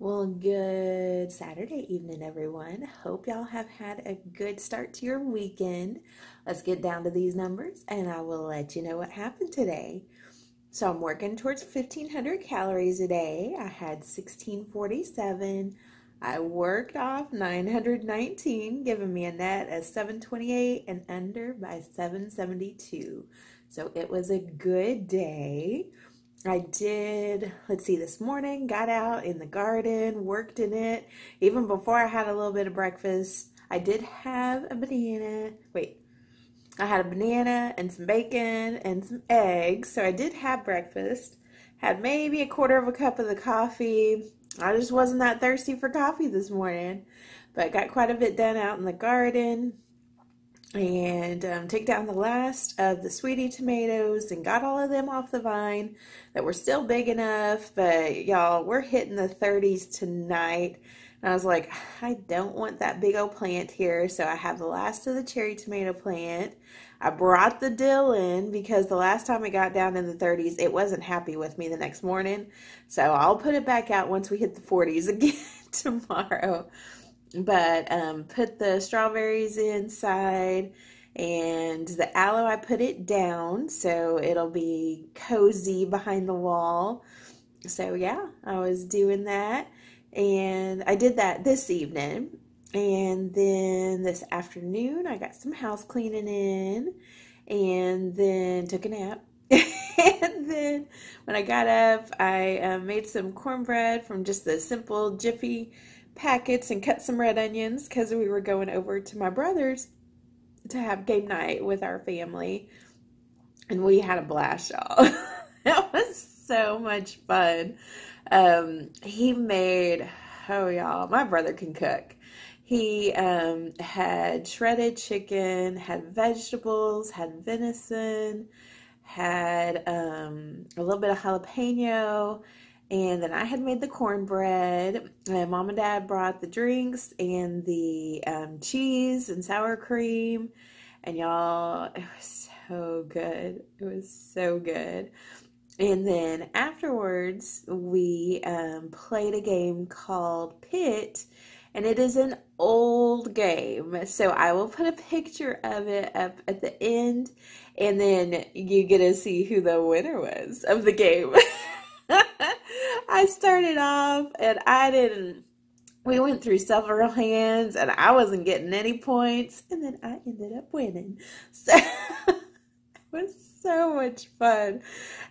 Well, good Saturday evening, everyone. Hope y'all have had a good start to your weekend. Let's get down to these numbers and I will let you know what happened today. So, I'm working towards 1,500 calories a day. I had 1,647. I worked off 919, giving me a net of 728 and under by 772. So, it was a good day. I did, let's see, this morning, got out in the garden, worked in it. Even before I had a little bit of breakfast, I did have a banana. Wait, I had a banana and some bacon and some eggs. So I did have breakfast. Had maybe a quarter of a cup of the coffee. I just wasn't that thirsty for coffee this morning, but got quite a bit done out in the garden and took down the last of the sweetie tomatoes and got all of them off the vine that were still big enough. But y'all, we're hitting the 30s tonight. And I was like, I don't want that big old plant here. So I have the last of the cherry tomato plant. I brought the dill in because the last time it got down in the 30s, it wasn't happy with me the next morning. So I'll put it back out once we hit the 40s again tomorrow. But put the strawberries inside, and the aloe, I put it down so it'll be cozy behind the wall. So yeah, I was doing that, and I did that this evening. And then this afternoon I got some house cleaning in, and then took a nap. And then when I got up, I made some cornbread from just the simple Jiffy packets and cut some red onions because we were going over to my brother's to have game night with our family. And we had a blast, y'all. That was so much fun. He made, oh, y'all, my brother can cook. He had shredded chicken, had vegetables, had venison, had a little bit of jalapeno, and then I had made the cornbread. And Mom and Dad brought the drinks and the cheese and sour cream. And y'all, it was so good. It was so good. And then afterwards, we played a game called Pit. And it is an old game. So I will put a picture of it up at the end. And then you get to see who the winner was of the game. I started off and we went through several hands and I wasn't getting any points. And then I ended up winning. So it was so much fun.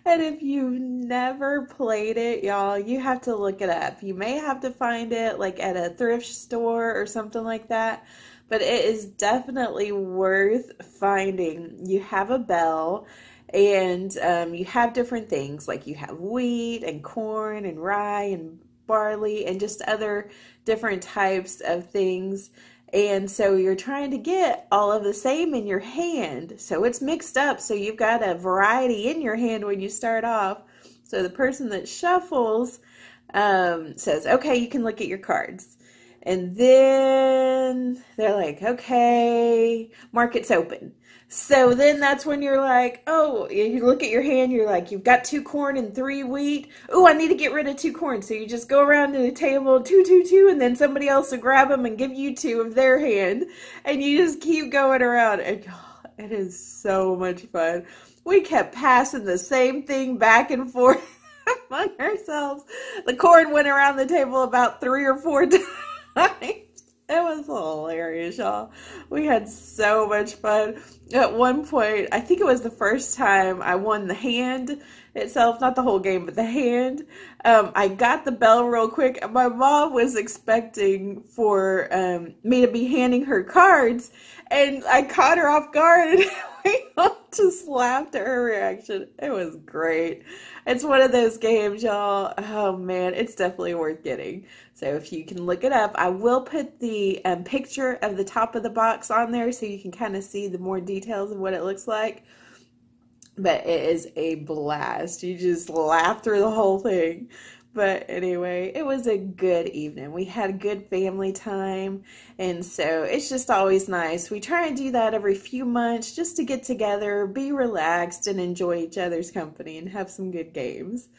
And if you've never played it, y'all, you have to look it up. You may have to find it like at a thrift store or something like that. But it is definitely worth finding. You have a bell. And you have different things, like you have wheat and corn and rye and barley and just other different types of things. And so you're trying to get all of the same in your hand. So it's mixed up. So you've got a variety in your hand when you start off. So the person that shuffles says, okay, you can look at your cards. And then they're like, okay, market's open. So then that's when you're like, oh, you look at your hand, you're like, you've got 2 corn and 3 wheat. Oh, I need to get rid of 2 corn. So you just go around to the table, 2, 2, 2, and then somebody else will grab them and give you 2 of their hand. And you just keep going around. And oh, it is so much fun. We kept passing the same thing back and forth among ourselves. The corn went around the table about 3 or 4 times. It was hilarious, y'all. We had so much fun. At one point, I think it was the first time I won the hand itself, not the whole game, but the hand. I got the bell real quick. My mom was expecting for me to be handing her cards, and I caught her off guard, and we all just laughed at her reaction. It was great. It's one of those games, y'all. Oh, man, it's definitely worth getting. So if you can look it up, I will put the picture of the top of the box on there so you can kind of see the more details of what it looks like. But it is a blast. You just laugh through the whole thing. But anyway, it was a good evening. We had a good family time, and so it's just always nice. We try and do that every few months just to get together, be relaxed, and enjoy each other's company and have some good games.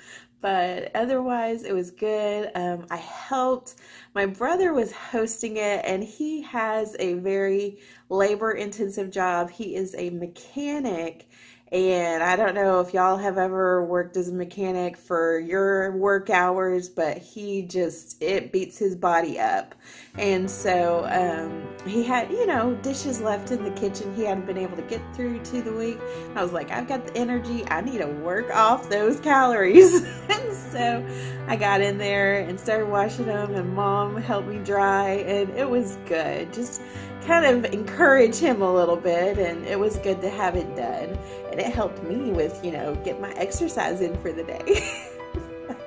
But otherwise, it was good. I helped. My brother was hosting it, and he has a very labor-intensive job. He is a mechanic, and I don't know if y'all have ever worked as a mechanic for your work hours, but it beats his body up. And so he had, dishes left in the kitchen he hadn't been able to get through to the week. I was like, I've got the energy. I need to work off those calories. And so I got in there and started washing them, and Mom helped me dry, and it was good. Just kind of encourage him a little bit, and it was good to have it done. And it helped me with, get my exercise in for the day.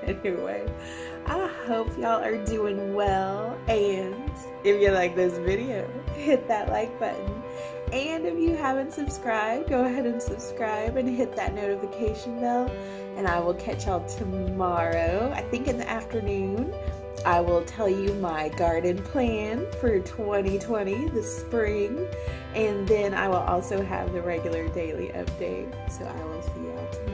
Anyway, I hope y'all are doing well, and if you like this video, hit that like button. And if you haven't subscribed, go ahead and subscribe and hit that notification bell. And I will catch y'all tomorrow, I think in the afternoon. I will tell you my garden plan for 2020, the spring, and then I will also have the regular daily update. So I will see y'all tomorrow.